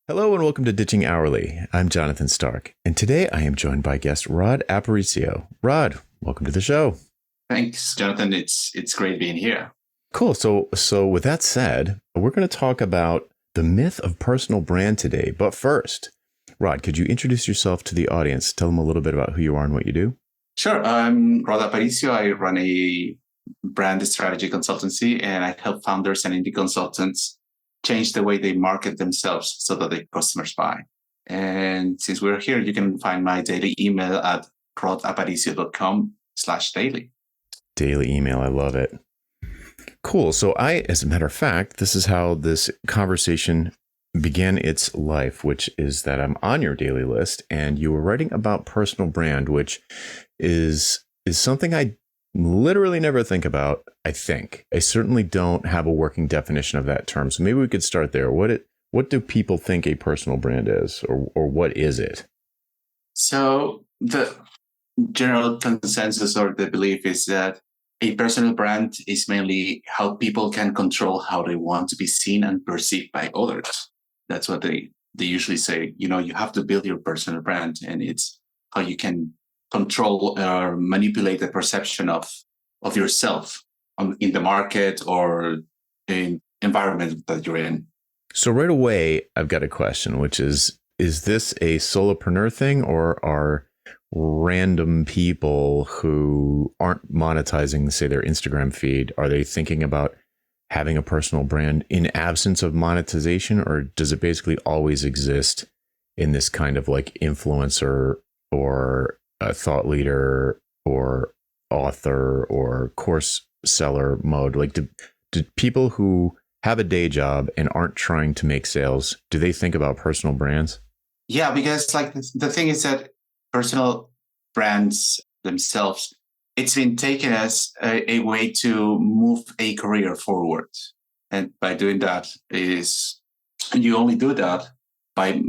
Hello and welcome to Ditching Hourly. I'm Jonathan Stark, and today I am joined by guest Rod Aparicio. Rod, welcome to the show. Thanks, Jonathan. It's great being here. Cool. So with that said, we're going to talk about the myth of personal brand today. But first, Rod, could you introduce yourself to the audience? Tell them a little bit about who you are and what you do. Sure. I'm Rod Aparicio. I run a brand strategy consultancy, and I help founders and indie consultants change the way they market themselves so that their customers buy. And since we're here, you can find my daily email at rodaparicio.com/daily. Daily email. I love it. Cool. So as a matter of fact, this is how this conversation began its life, which is that I'm on your daily list and you were writing about personal brand, which is something I literally never think about. I certainly don't have a working definition of that term. So maybe we could start there. What do people think a personal brand is, or what is it? So the general consensus or the belief is that a personal brand is mainly how people can control how they want to be seen and perceived by others. That's what they usually say. You have to build your personal brand, and it's how you can control or manipulate the perception of yourself in the market or in environment that you're in. So right away, I've got a question, which is this a solopreneur thing, or are random people who aren't monetizing, say, their Instagram feed, are they thinking about having a personal brand in absence of monetization, or does it basically always exist in this kind of like influencer or a thought leader or author or course seller mode? Like, do people who have a day job and aren't trying to make sales, do they think about personal brands? Yeah, because like the thing is that personal brands themselves, it's been taken as a way to move a career forward. And by doing that you only do that by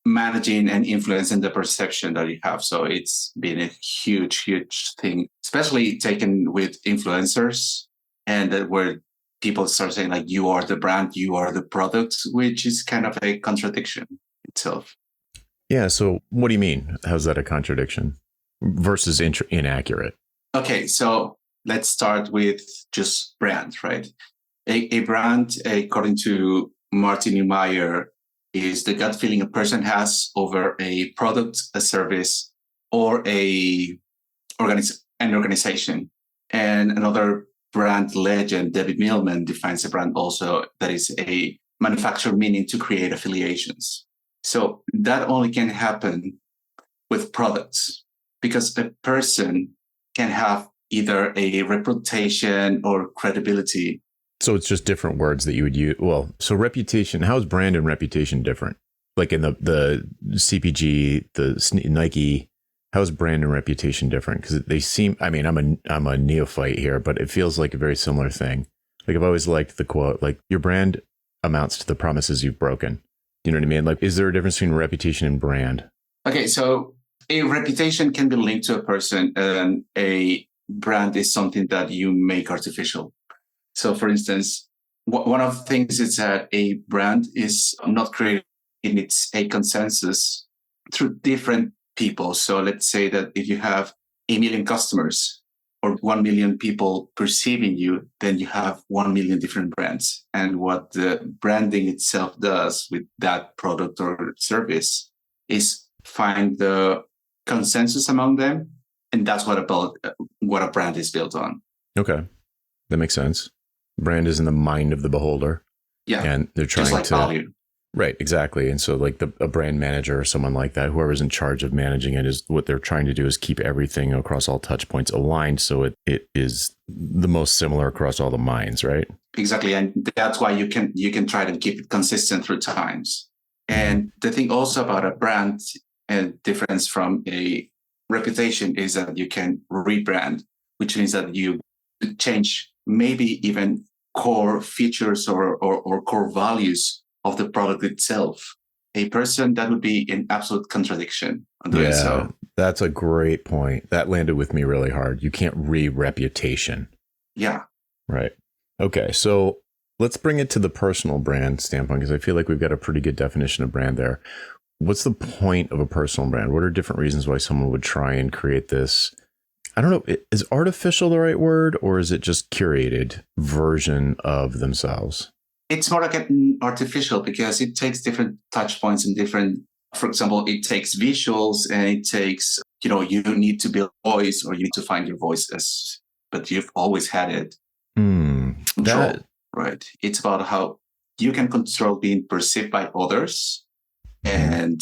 managing and influencing the perception that you have. So it's been a huge, huge thing, especially taken with influencers, and that where people start saying like, you are the brand, you are the product, which is kind of a contradiction itself. Yeah. So what do you mean? How's that a contradiction versus inaccurate? Okay. So let's start with just brand, right? A brand, according to Martin Neumeyer, is the gut feeling a person has over a product, a service, or an organization. And another brand legend, David Millman, defines a brand also that is a manufacturer, meaning to create affiliations. So that only can happen with products, because a person can have either a reputation or credibility. So it's just different words that you would use. Well, so reputation, how is brand and reputation different? Like in the CPG, the Nike, how is brand and reputation different? Because they seem, I mean, I'm a neophyte here, but it feels like a very similar thing. Like I've always liked the quote, like your brand amounts to the promises you've broken. You know what I mean? Like, is there a difference between reputation and brand? Okay, so a reputation can be linked to a person, and a brand is something that you make artificial. So, for instance, one of the things is that a brand is not created in a consensus through different people. So let's say that if you have 1 million customers or 1 million people perceiving you, then you have 1 million different brands. And what the branding itself does with that product or service is find the consensus among them. And that's what a brand is built on. Okay. That makes sense. Brand is in the mind of the beholder. Yeah. And they're trying just like to value. Right, exactly. And so like a brand manager or someone like that, whoever's in charge of managing it, is what they're trying to do is keep everything across all touch points aligned so it is the most similar across all the minds, right? Exactly. And that's why you can try to keep it consistent through times. And the thing also about a brand and difference from a reputation is that you can rebrand, which means that you change maybe even core features or core values of the product itself. A person, that would be an absolute contradiction on doing so. That's a great point. That landed with me really hard. You can't re-reputation. Yeah. Right. Okay. So Let's bring it to the personal brand standpoint, because I feel like we've got a pretty good definition of brand there. What's the point of a personal brand? What are different reasons why someone would try and create this? I don't know. Is artificial the right word, or is it just curated version of themselves? It's more like an artificial because it takes different touch points and different, for example, it takes visuals and it takes, you need to build voice or you need to find your voice but you've always had it. Control, right? It's about how you can control being perceived by others. And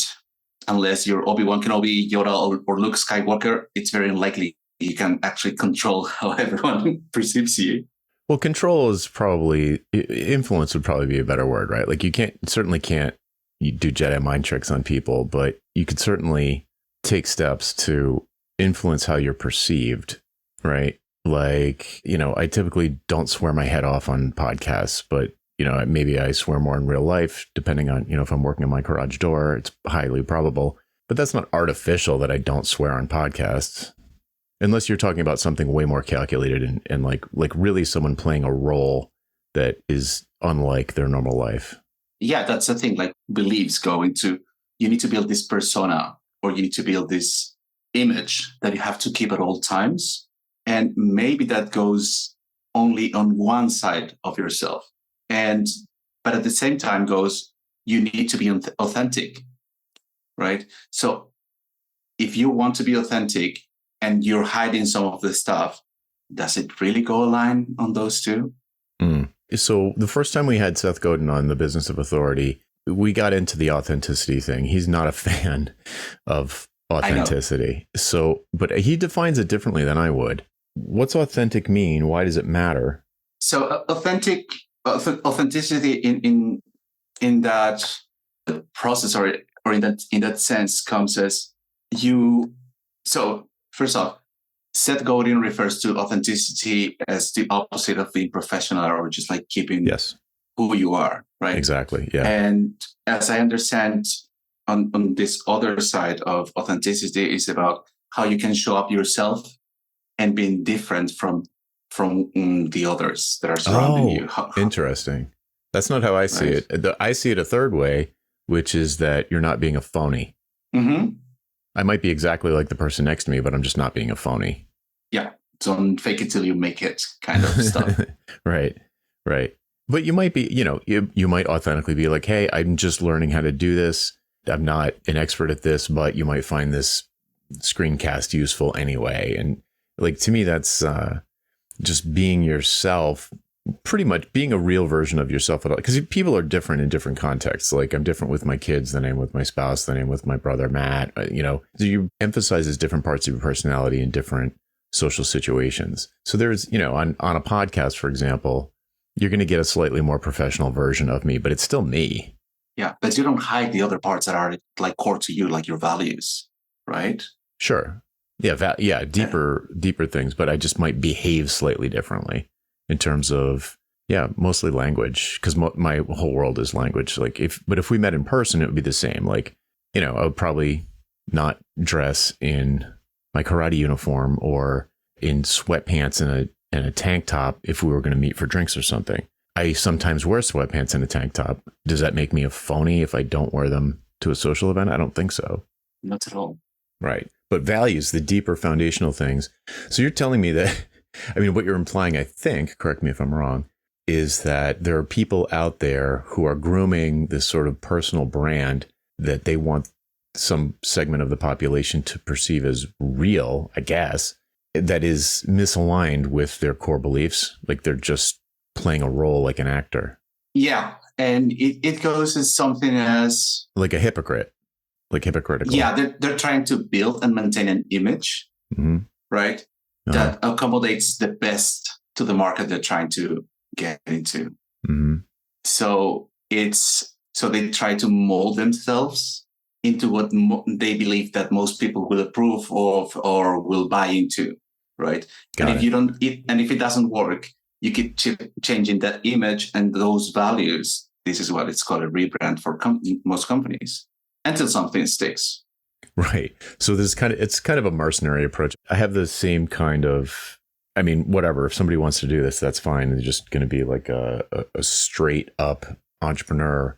unless you're Obi-Wan Kenobi, Yoda, or Luke Skywalker, it's very unlikely you can actually control how everyone perceives you. Well, control is probably, influence would probably be a better word, right? Like you certainly can't you do Jedi mind tricks on people, but you could certainly take steps to influence how you're perceived, right? Like, I typically don't swear my head off on podcasts, but maybe I swear more in real life, depending on, if I'm working on my garage door, it's highly probable, but that's not artificial that I don't swear on podcasts. Unless you're talking about something way more calculated and like really someone playing a role that is unlike their normal life. Yeah, that's the thing. Like beliefs go into, you need to build this persona or you need to build this image that you have to keep at all times. And maybe that goes only on one side of yourself. But at the same time you need to be authentic, right? So if you want to be authentic, and you're hiding some of the stuff, does it really go align on those two? So the first time we had Seth Godin on The Business of Authority, we got into the authenticity thing. He's not a fan of authenticity. So, but he defines it differently than I would. What's authentic mean? Why does it matter? So authenticity in that process or in that sense comes as you. So first off, Seth Godin refers to authenticity as the opposite of being professional or just like keeping who you are, right? Exactly, yeah. And as I understand, on this other side of authenticity is about how you can show up yourself and being different from the others that are surrounding you. Interesting. That's not how I see it. I see it a third way, which is that you're not being a phony. Mm-hmm. I might be exactly like the person next to me, but I'm just not being a phony. Yeah. Don't fake it till you make it kind of stuff. Right. But you might be, you might authentically be like, hey, I'm just learning how to do this. I'm not an expert at this, but you might find this screencast useful anyway. And like, to me, that's just being yourself, pretty much being a real version of yourself at all. Because people are different in different contexts. Like I'm different with my kids than I am with my spouse, than I am with my brother, Matt. So you emphasizes different parts of your personality in different social situations. So there's, on a podcast, for example, you're going to get a slightly more professional version of me, but it's still me. Yeah, but you don't hide the other parts that are like core to you, like your values, right? Sure. Yeah. Deeper things, but I just might behave slightly differently. In terms of, mostly language, because my whole world is language. Like if we met in person, it would be the same. Like, I would probably not dress in my karate uniform or in sweatpants and a tank top if we were going to meet for drinks or something. I sometimes wear sweatpants and a tank top. Does that make me a phony if I don't wear them to a social event? I don't think so. Not at all. Right. But values, the deeper foundational things. So you're telling me that, what you're implying, I think, correct me if I'm wrong, is that there are people out there who are grooming this sort of personal brand that they want some segment of the population to perceive as real, I guess, that is misaligned with their core beliefs. Like they're just playing a role like an actor. Yeah. And it goes as something as like a hypocrite, like hypocritical. Yeah, they're trying to build and maintain an image, right? That accommodates the best to the market they're trying to get into. So they try to mold themselves into what they believe that most people will approve of or will buy into, right? If it doesn't work, you keep changing that image and those values. This is what it's called a rebrand for most companies until something sticks. Right. So it's kind of a mercenary approach. I have the same kind of I mean, whatever. If somebody wants to do this, that's fine. They're just going to be like a straight up entrepreneur,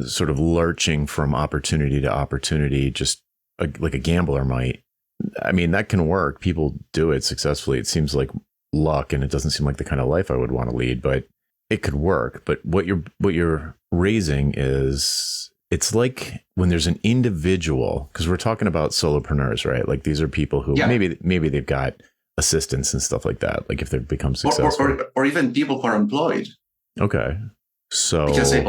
sort of lurching from opportunity to opportunity, just like a gambler might. I mean, that can work. People do it successfully. It seems like luck, and it doesn't seem like the kind of life I would want to lead, but it could work. But what you're raising is, it's like when there's an individual, because we're talking about solopreneurs, right? Like these are people who maybe they've got assistants and stuff like that. Like if they've become successful, or even people who are employed. Okay. So because they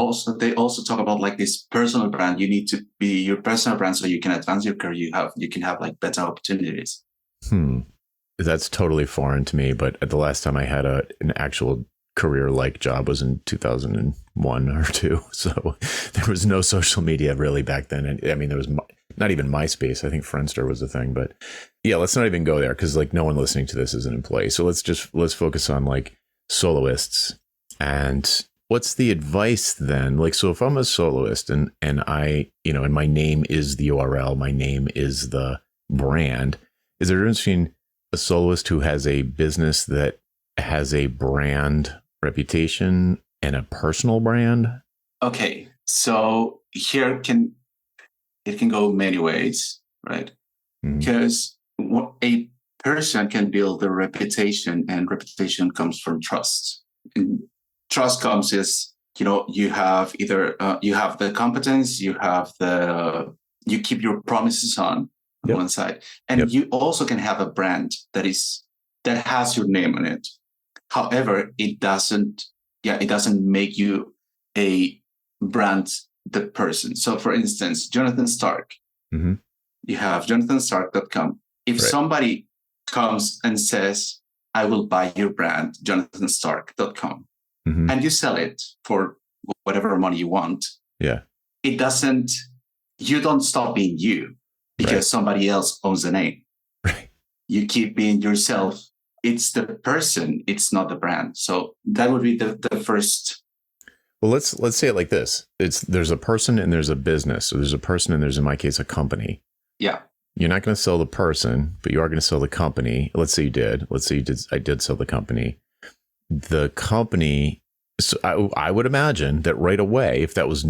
also talk about like this personal brand. You need to be your personal brand so you can advance your career. You can have like better opportunities. That's totally foreign to me. But at the last time I had an actual career-like job was in 2001 or 2. So there was no social media really back then. And I mean, there was not even MySpace. I think Friendster was the thing. But yeah, let's not even go there, because like no one listening to this is an employee. So let's focus on like soloists. And what's the advice then? Like, so if I'm a soloist and I, and my name is the URL, my name is the brand, is there a difference between a soloist who has a business that has a brand reputation and a personal brand? Okay. So here it can go many ways, right? Because a person can build a reputation, and reputation comes from trust. And trust comes as, you have either you have the competence, you keep your promises on one side, and you also can have a brand that has your name on it. However, it doesn't make you a brand, the person. So for instance, Jonathan Stark, you have jonathансtark.com. If somebody comes and says, I will buy your brand, jonathансtark.com, and you sell it for whatever money you want, you don't stop being you because somebody else owns the name. You keep being yourself. It's the person, it's not the brand. So that would be the first. Well, let's say it like this. There's a person and there's a business. So there's a person and there's, in my case, a company. Yeah. You're not going to sell the person, but you are going to sell the company. Let's say you did. I did sell the company. The company, so I would imagine that right away, if that was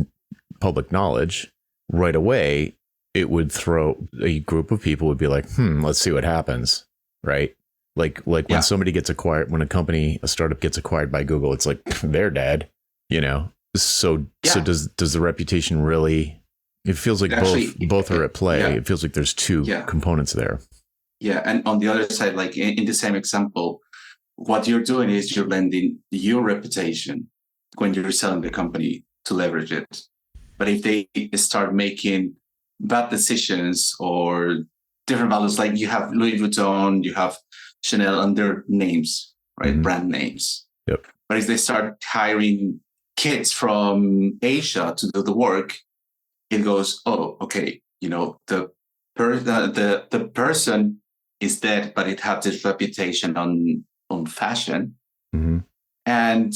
public knowledge, right away, it would throw a group of people would be like, let's see what happens. Right. Like when somebody gets acquired, when a startup gets acquired by Google, it's like, they're dead, So does the reputation really, it feels like both are at play. It feels like there's two components there. Yeah. And on the other side, like in the same example, what you're doing is you're lending your reputation when you're selling the company to leverage it. But if they start making bad decisions or different values, like you have Louis Vuitton, you have Chanel under names, right? Brand names. Yep. But if they start hiring kids from Asia to do the work, it goes, oh, okay, the person is dead, but it had this reputation on fashion. And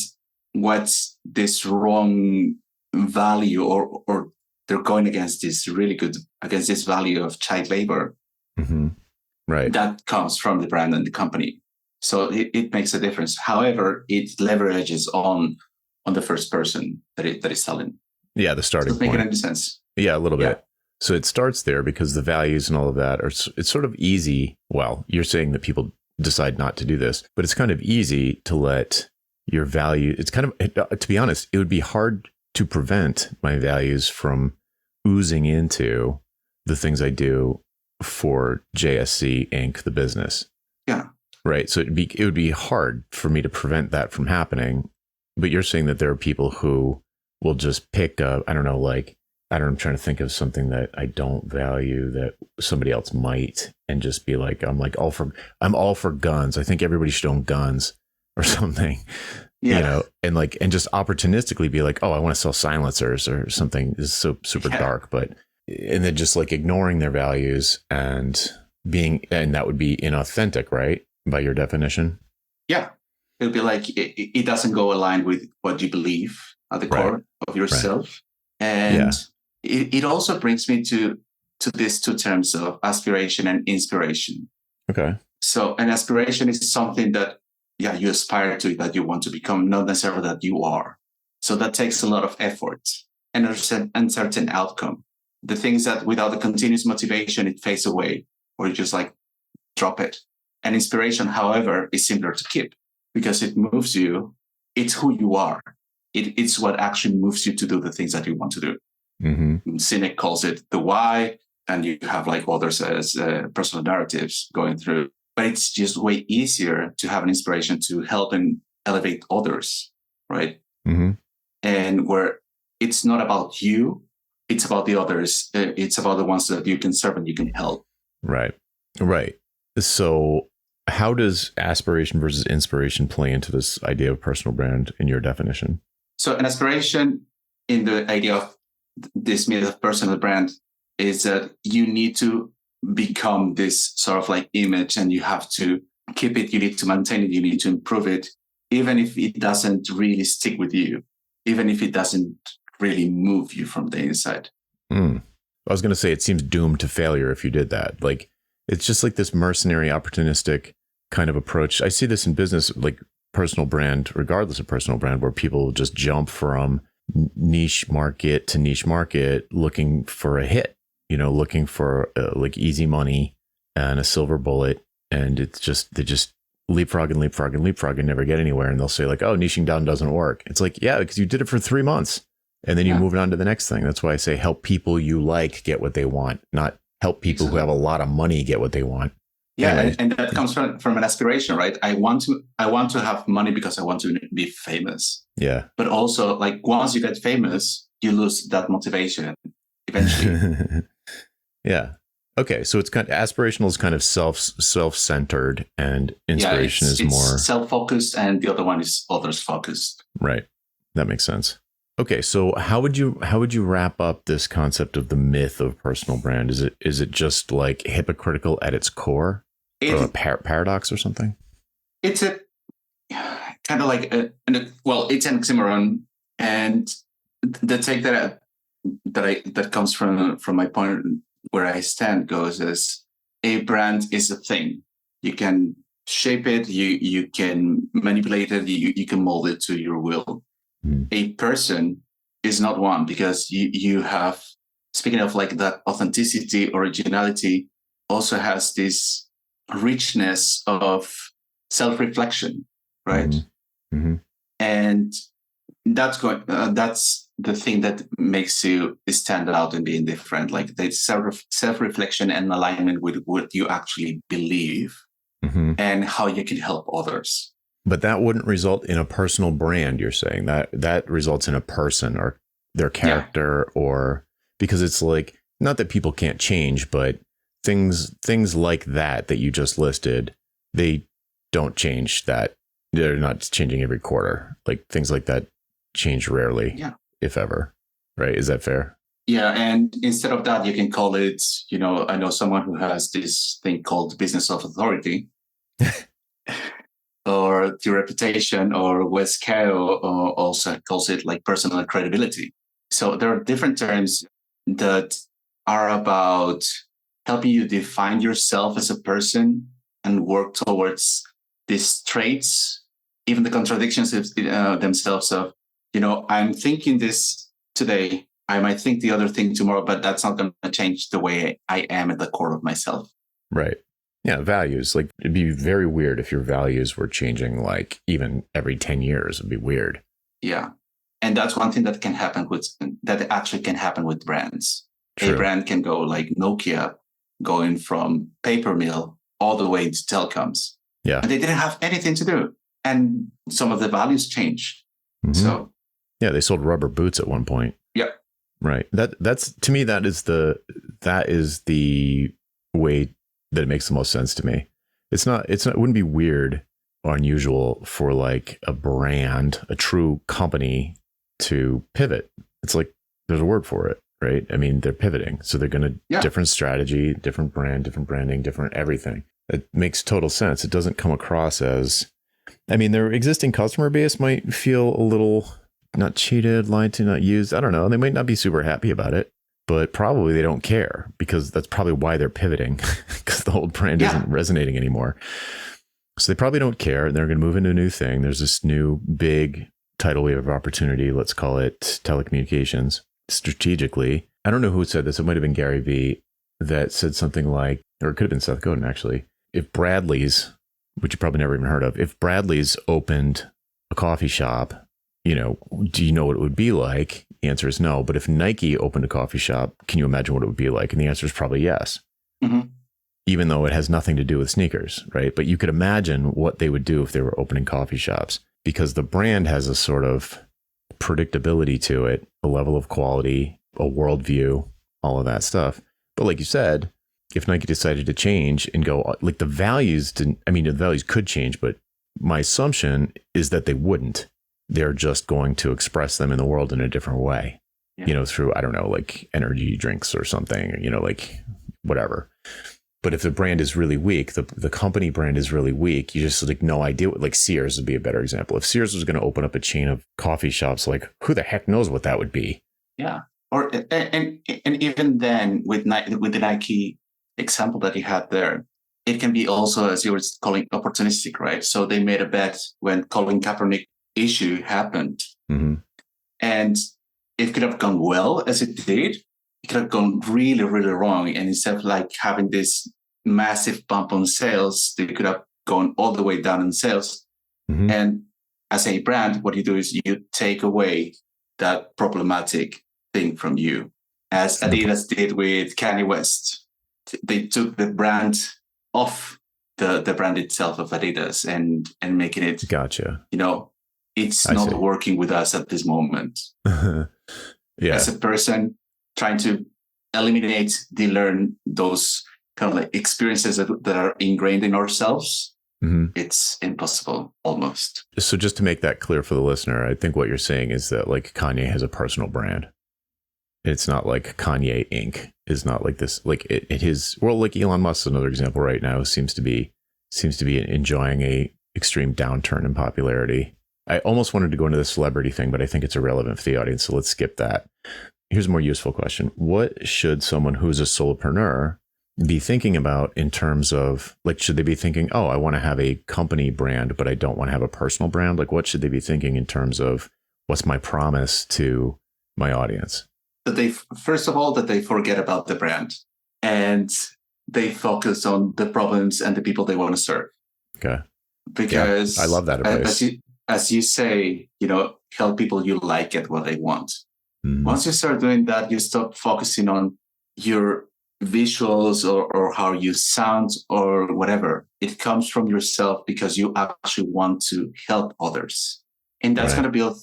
what's this wrong value, or they're going against this value of child labor. Right. That comes from the brand and the company. So it makes a difference. However, it leverages on the first person that is selling. Yeah, the starting point. Does it make any sense? Yeah, a little bit. So it starts there because the values and all of that it's sort of easy. Well, you're saying that people decide not to do this, but it's kind of easy to let your value. It's kind of, to be honest, it would be hard to prevent my values from oozing into the things I do for JSC Inc., the business. Yeah. Right. So it would be hard for me to prevent that from happening. But you're saying that there are people who will just pick up, I'm trying to think of something that I don't value that somebody else might, and just be like, I'm all for guns. I think everybody should own guns or something, and just opportunistically be like, oh, I want to sell silencers or something. This is so super dark, and then just like ignoring their values and that would be inauthentic, right? By your definition. Yeah. It'll be like, it doesn't go aligned with what you believe at the core of yourself. And it also brings me to these two terms of aspiration and inspiration. Okay. So an aspiration is something that, yeah, you aspire to, that you want to become, not necessarily that you are. So that takes a lot of effort and an uncertain outcome. The things that without the continuous motivation, it fades away, or you just like drop it. And inspiration, however, is simpler to keep because it moves you. It's who you are. It's what actually moves you to do the things that you want to do. Mm-hmm. Cynic calls it the why, and you have like others as personal narratives going through. But it's just way easier to have an inspiration to help and elevate others, right? Mm-hmm. And where it's not about you, it's about the others. It's about the ones that you can serve and you can help. Right. Right. So how does aspiration versus inspiration play into this idea of personal brand in your definition? So an aspiration in the idea of this myth of personal brand is that you need to become this sort of like image and you have to keep it, you need to maintain it, you need to improve it, even if it doesn't really stick with you, even if it doesn't really move you from the inside. I was going to say, it seems doomed to failure if you did that. Like, it's just like this mercenary, opportunistic kind of approach. I see this in business, like personal brand, regardless of personal brand, where people just jump from niche market to niche market looking for a hit, looking for like easy money and a silver bullet. And it's just, they just leapfrog and never get anywhere. And they'll say like, oh, niching down doesn't work. It's like, yeah, because you did it for 3 months and then you move on to the next thing. That's why I say help people you like get what they want, not help people who have a lot of money get what they want. Yeah, anyway. And that comes from an aspiration, right? I want to have money because I want to be famous. Yeah. But also, like, once you get famous, you lose that motivation eventually. Yeah. Okay. So it's kind of aspirational is kind of self-centered, and inspiration is more self-focused, and the other one is others focused. Right. That makes sense. Okay, so how would you wrap up this concept of the myth of personal brand? Is it just like hypocritical at its core, or a paradox or something? It's a kind of like it's an oxymoron, and the take that comes from my point where I stand goes as a brand is a thing. You can shape it, you can manipulate it, you can mold it to your will. A person is not one, because you have, speaking of like that authenticity, originality also has this richness of self-reflection, right? Mm-hmm. And that's the thing that makes you stand out and being different, like the self-reflection and alignment with what you actually believe and how you can help others. But that wouldn't result in a personal brand, you're saying? That results in a person or their character, or because it's like, not that people can't change, but things like that you just listed, they don't change that. They're not changing every quarter. Like things like that change rarely, if ever. Right? Is that fair? Yeah. And instead of that, you can call it, I know someone who has this thing called business of authority. Or the reputation, or Wes Kao also calls it like personal credibility. So there are different terms that are about helping you define yourself as a person and work towards these traits, even the contradictions themselves of, I'm thinking this today, I might think the other thing tomorrow, but that's not going to change the way I am at the core of myself. Right. Yeah, values. Like, it'd be very weird if your values were changing like even every 10 years. It'd be weird. Yeah. And that's one thing that actually can happen with brands. True. A brand can go like Nokia, going from paper mill all the way to telecoms. Yeah. And they didn't have anything to do. And some of the values change. So yeah, they sold rubber boots at one point. Yeah. Right. That's to me, that is the way that it makes the most sense to me. It wouldn't be weird or unusual for like a brand, a true company, to pivot. It's like, there's a word for it, right? I mean, they're pivoting. So they're going to different strategy, different brand, different branding, different everything. It makes total sense. It doesn't come across as, I mean, their existing customer base might feel a little not cheated, lied to, not used. I don't know. They might not be super happy about it, but probably they don't care because that's probably why they're pivoting because the old brand isn't resonating anymore. So they probably don't care. And they're going to move into a new thing. There's this new big tidal wave of opportunity. Let's call it telecommunications strategically. I don't know who said this. It might've been Gary Vee that said something like, or it could have been Seth Godin actually. If Bradley's, which you probably never even heard of, if Bradley's opened a coffee shop, you know, do you know what it would be like? The answer is no. But if Nike opened a coffee shop, can you imagine what it would be like? And the answer is probably yes. Mm-hmm. Even though it has nothing to do with sneakers, right? But you could imagine what they would do if they were opening coffee shops, because the brand has a sort of predictability to it, a level of quality, a worldview, all of that stuff. But like you said, if Nike decided to change and go, like the values didn't, I mean, the values could change, but my assumption is that they wouldn't. They're just going to express them in the world in a different way, you know, through, I don't know, like energy drinks or something, you know, like whatever. But if the brand is really weak, the company brand is really weak, you just like no idea. Like Sears would be a better example. If Sears was going to open up a chain of coffee shops, like who the heck knows what that would be? Yeah. Or and even then with the Nike example that you had there, it can be also, as you were calling, opportunistic, right? So they made a bet when Colin Kaepernick issue happened, and it could have gone well as it did. It could have gone really, really wrong. And instead of like having this massive bump on sales, they could have gone all the way down in sales. And as a brand, what you do is you take away that problematic thing from you, as Adidas did with Kanye West. They took the brand off the brand itself of Adidas and making it, gotcha. You know, it's not working with us at this moment. As a person trying to eliminate, de-learn those kind of like experiences that are ingrained in ourselves, it's impossible almost. So just to make that clear for the listener, I think what you're saying is that like Kanye has a personal brand. It's not like Kanye Inc. is not like this, like it is, well, like Elon Musk is another example right now, seems to be enjoying a extreme downturn in popularity. I almost wanted to go into the celebrity thing, but I think it's irrelevant for the audience. So let's skip that. Here's a more useful question. What should someone who's a solopreneur be thinking about in terms of, like, should they be thinking, oh, I want to have a company brand, but I don't want to have a personal brand? Like, what should they be thinking in terms of what's my promise to my audience? That they, first of all, that they forget about the brand and they focus on the problems and the people they want to serve. Okay. Because I love that advice. As you say, you know, help people you like get what they want. Once you start doing that, you stop focusing on your visuals or how you sound or whatever. It comes from yourself because you actually want to help others. And that's going to build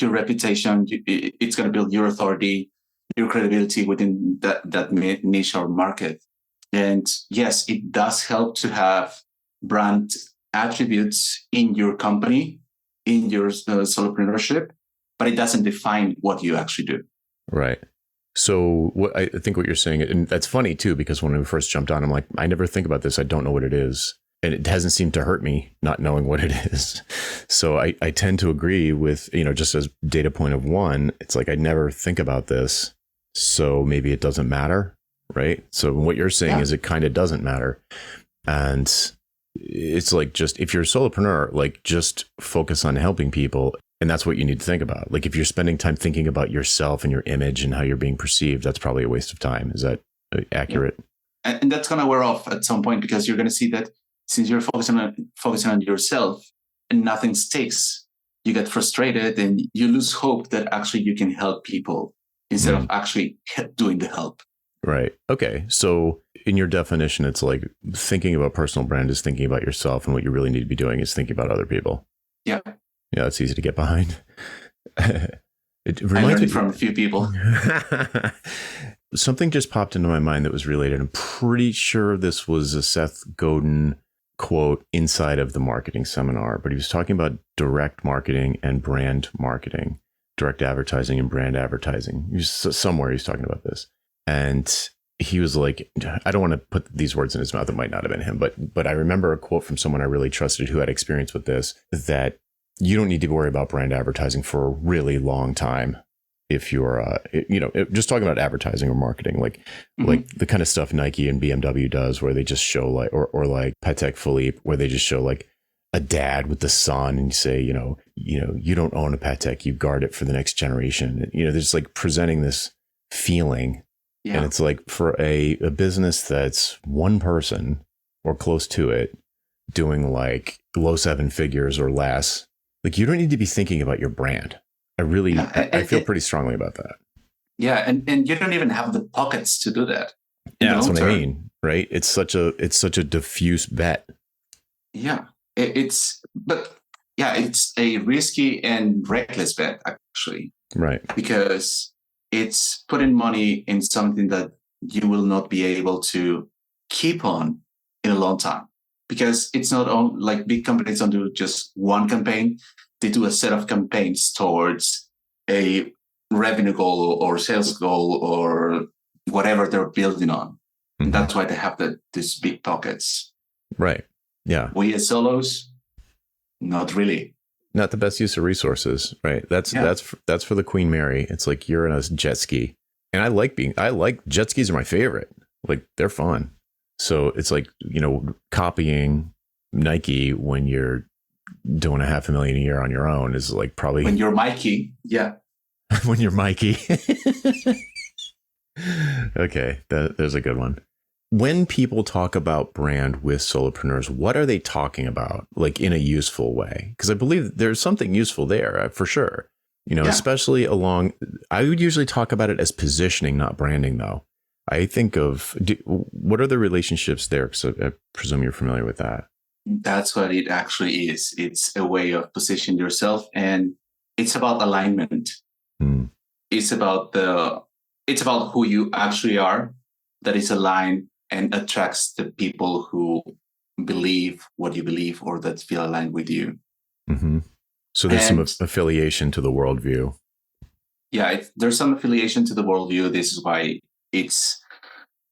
your reputation. It's going to build your authority, your credibility within that niche or market. And yes, it does help to have brand attributes in your company, in your solopreneurship, but it doesn't define what you actually do. Right. So what I think what you're saying, and that's funny too, because when we first jumped on, I'm like, I never think about this. I don't know what it is. And it hasn't seemed to hurt me not knowing what it is. So I tend to agree with, you know, just as data point of one, it's like, I never think about this. So maybe it doesn't matter. Right. So what you're saying is it kind of doesn't matter. And it's like, just if you're a solopreneur, like just focus on helping people. And that's what you need to think about. Like if you're spending time thinking about yourself and your image and how you're being perceived, that's probably a waste of time. Is that accurate? Yeah. And that's going to wear off at some point, because you're going to see that since you're focusing on yourself and nothing sticks, you get frustrated and you lose hope that actually you can help people instead of actually doing the help. Right. Okay. So in your definition, it's like thinking about personal brand is thinking about yourself, and what you really need to be doing is thinking about other people. Yeah. Yeah, it's easy to get behind. It I learned it from a few people. Something just popped into my mind that was related. I'm pretty sure this was a Seth Godin quote inside of the marketing seminar, but he was talking about direct marketing and brand marketing, direct advertising and brand advertising. Somewhere he's talking about this. And he was like, I don't want to put these words in his mouth. It might not have been him, but I remember a quote from someone I really trusted who had experience with this, that you don't need to worry about brand advertising for a really long time. if you're, just talking about advertising or marketing, like the kind of stuff Nike and BMW does, where they just show like, or like Patek Philippe, where they just show like a dad with the son and say, you don't own a Patek, you guard it for the next generation. They're just like presenting this feeling. Yeah. And it's like for a business that's one person or close to it doing like low seven figures or less, like you don't need to be thinking about your brand. I feel pretty strongly about that. Yeah. And you don't even have the pockets to do that. Yeah, that's what I mean, right? It's such a diffuse bet. Yeah. It's a risky and reckless bet, actually. Right. Because it's putting money in something that you will not be able to keep on in a long time. Because it's not only like big companies don't do just one campaign. They do a set of campaigns towards a revenue goal or sales goal or whatever they're building on. Mm-hmm. And that's why they have these big pockets. Right. Yeah. We as solos, not really. Not the best use of resources, right? That's for the Queen Mary. It's like you're in a jet ski, and I like jet skis are my favorite. Like they're fun. So it's like copying Nike when you're doing $500,000 a year on your own is like probably when you're Mikey, yeah. When you're Mikey. Okay, there's a good one. When people talk about brand with solopreneurs, what are they talking about, like in a useful way? Because I believe there's something useful there for sure. Especially I would usually talk about it as positioning, not branding, though. I think what are the relationships there? Because I presume you're familiar with that. That's what it actually is. It's a way of positioning yourself, and it's about alignment. It's about who you actually are that is aligned and attracts the people who believe what you believe or that feel aligned with you. Mm-hmm. So there's some affiliation to the worldview. Yeah, there's some affiliation to the worldview. This is why it's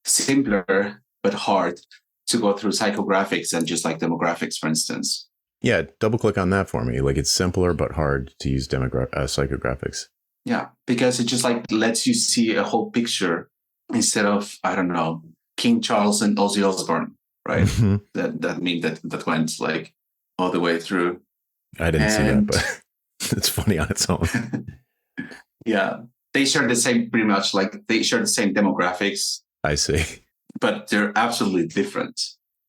simpler but hard to go through psychographics and just like demographics, for instance. Yeah, double click on that for me. Like it's simpler but hard to use psychographics. Yeah, because it just like lets you see a whole picture instead of, I don't know, King Charles and Ozzy Osbourne, right? Mm-hmm. That meme that went like all the way through. I didn't see that, but it's funny on its own. Yeah, they share the same, pretty much like they share the same demographics. I see. But they're absolutely different.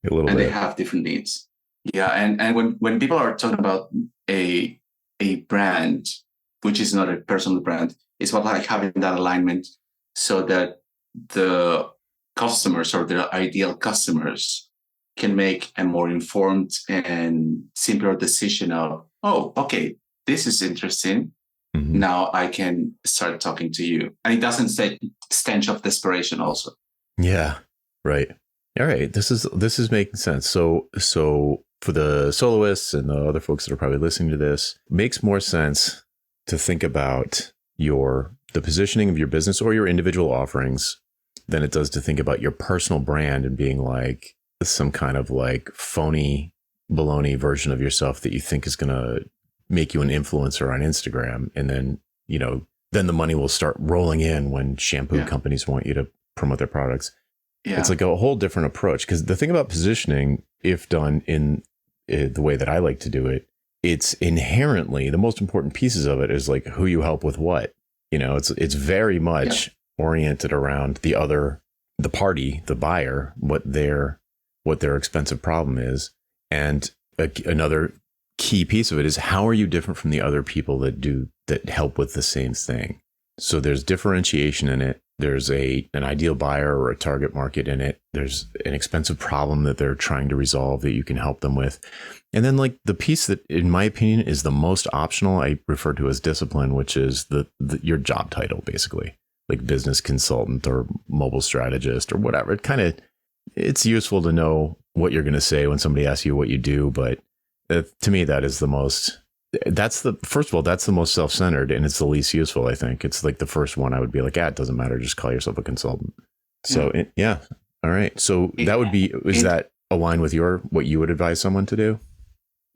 A little bit. They have different needs. Yeah, and when people are talking about a brand, which is not a personal brand, it's about like having that alignment so that the customers or the ideal customers can make a more informed and simpler decision of, oh, okay, this is interesting. Mm-hmm. Now I can start talking to you. And it doesn't say stench of desperation also. Yeah, right. All right. This is making sense. So for the soloists and the other folks that are probably listening to this, it makes more sense to think about the positioning of your business or your individual offerings than it does to think about your personal brand and being like some kind of like phony baloney version of yourself that you think is going to make you an influencer on Instagram. And then, then the money will start rolling in when shampoo companies want you to promote their products. Yeah. It's like a whole different approach. Because the thing about positioning, if done in the way that I like to do it, it's inherently the most important pieces of it is like who you help with what. It's very much oriented around the party, the buyer, what their expensive problem is. And another key piece of it is how are you different from the other people that help with the same thing? So there's differentiation in it. There's an ideal buyer or a target market in it. There's an expensive problem that they're trying to resolve that you can help them with. And then like the piece that, in my opinion, is the most optional, I refer to as discipline, which is your job title, basically, like business consultant or mobile strategist or whatever. It's useful to know what you're going to say when somebody asks you what you do. But to me, that's the most self-centered and it's the least useful. I think it's like the first one I would be like, it doesn't matter. Just call yourself a consultant. So all right. So that would be, that align with what you would advise someone to do?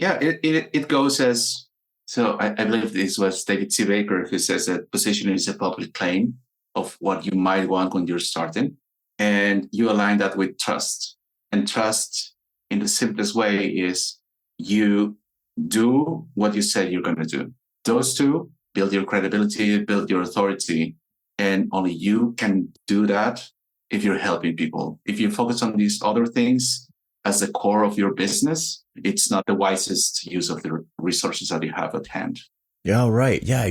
Yeah, it goes as So I believe this was David C. Baker who says that positioning is a public claim of what you might want when you're starting. And you align that with trust. And trust, in the simplest way, is you do what you said you're going to do. Those two build your credibility, build your authority. And only you can do that if you're helping people. If you focus on these other things as the core of your business, it's not the wisest use of the resources that you have at hand. Yeah, right. Yeah,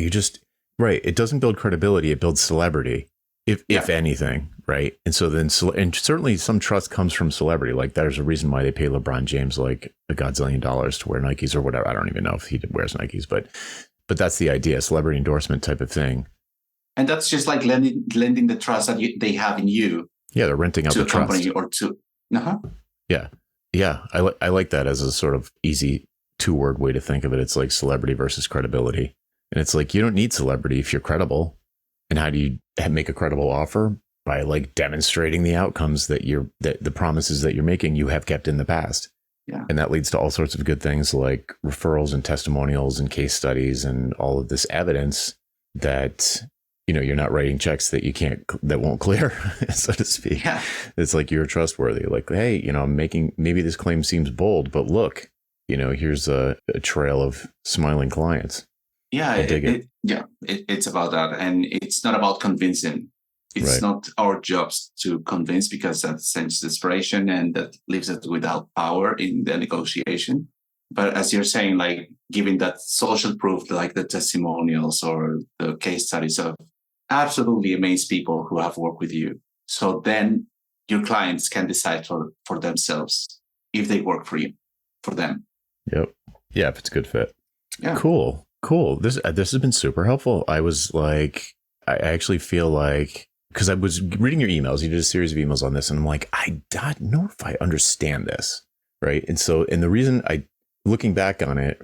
right. It doesn't build credibility. It builds celebrity, if anything, right? And so then, and certainly some trust comes from celebrity. Like there's a reason why they pay LeBron James like a godzillion dollars to wear Nikes or whatever. I don't even know if he wears Nikes, but that's the idea, celebrity endorsement type of thing. And that's just like lending the trust that they have in you. Yeah, they're renting out to the a trust. company or to. Uh-huh. Yeah. Yeah. I like that as a sort of easy 2-word way to think of it. It's like celebrity versus credibility. And it's like, you don't need celebrity if you're credible. And how do you make a credible offer? By like demonstrating the outcomes that the promises that you're making, you have kept in the past. Yeah. And that leads to all sorts of good things like referrals and testimonials and case studies and all of this evidence that, you're not writing checks that won't clear, so to speak. Yeah. It's like you're trustworthy. Like, hey, I'm making, maybe this claim seems bold, but look, here's a trail of smiling clients. Yeah. It's about that. And it's not about convincing. It's not our jobs to convince, because that sends desperation and that leaves us without power in the negotiation. But as you're saying, like giving that social proof, like the testimonials or the case studies of absolutely amazed people who have worked with you. So then your clients can decide for themselves if they work for you, for them. Yep. Yeah, if it's a good fit. Yeah. Cool. This has been super helpful. I was like, I actually feel like, because I was reading your emails, you did a series of emails on this, and I'm like, I don't know if I understand this. Right. And the reason looking back on it,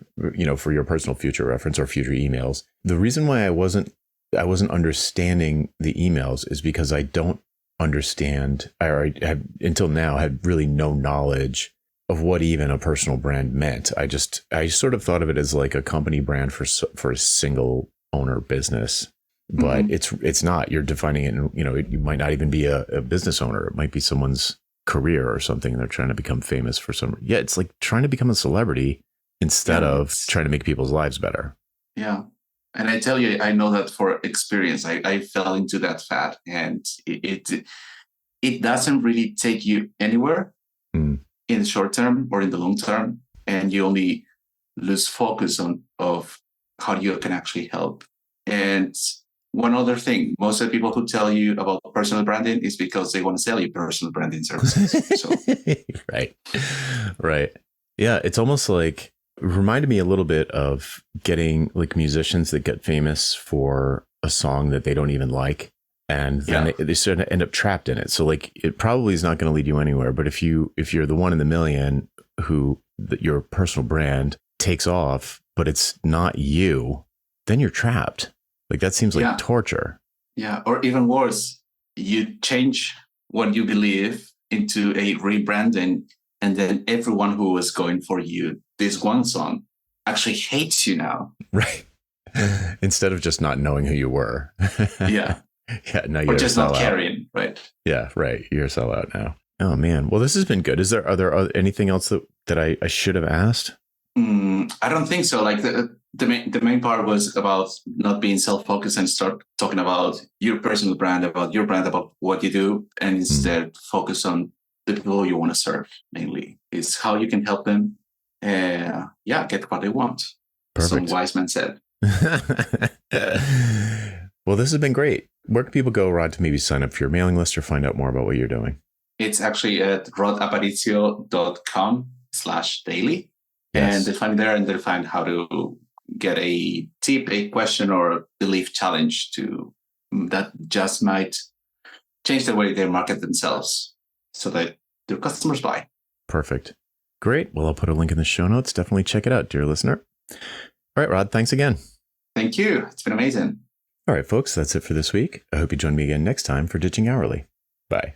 for your personal future reference or future emails, the reason why I wasn't understanding the emails is because I don't understand, or I have until now had really no knowledge of what even a personal brand meant. I sort of thought of it as like a company brand for a single owner business, but it's not. You're defining it, and you might not even be a business owner. It might be someone's career or something. They're trying to become famous for some. Yeah, it's like trying to become a celebrity instead of trying to make people's lives better. Yeah. And I tell you, I know that for experience. I fell into that fad, and it doesn't really take you anywhere in the short term or in the long term, and you only lose focus of how you can actually help. And one other thing, most of the people who tell you about personal branding is because they want to sell you personal branding services. So. Right. Yeah, it's almost like, reminded me a little bit of getting like musicians that get famous for a song that they don't even like, and then they sort of end up trapped in it. So like, it probably is not going to lead you anywhere. But if you're the one in the million who your personal brand takes off, but it's not you, then you're trapped. Like that seems like torture. Yeah. Or even worse, you change what you believe into a rebranding, and then everyone who was going for you this one song actually hates you now. Right. Instead of just not knowing who you were. Yeah. Yeah. No, you're or just not caring. Right. Yeah. Right. You're a sellout now. Oh man. Well, this has been good. Are there anything else that I should have asked? I don't think so. Like the main part was about not being self-focused and start talking about your personal brand, about what you do, and instead focus on the people you want to serve. Mainly is how you can help them. Get what they want. Perfect. Some wise man said. Well, this has been great. Where can people go, Rod, to maybe sign up for your mailing list or find out more about what you're doing? It's actually at rodaparicio.com/daily. Yes. And they'll find there, and they'll find how to get a tip, a question, or a belief challenge that just might change the way they market themselves so that their customers buy. Perfect. Great. Well, I'll put a link in the show notes. Definitely check it out, dear listener. All right, Rod, thanks again. Thank you. It's been amazing. All right, folks, that's it for this week. I hope you join me again next time for Ditching Hourly. Bye.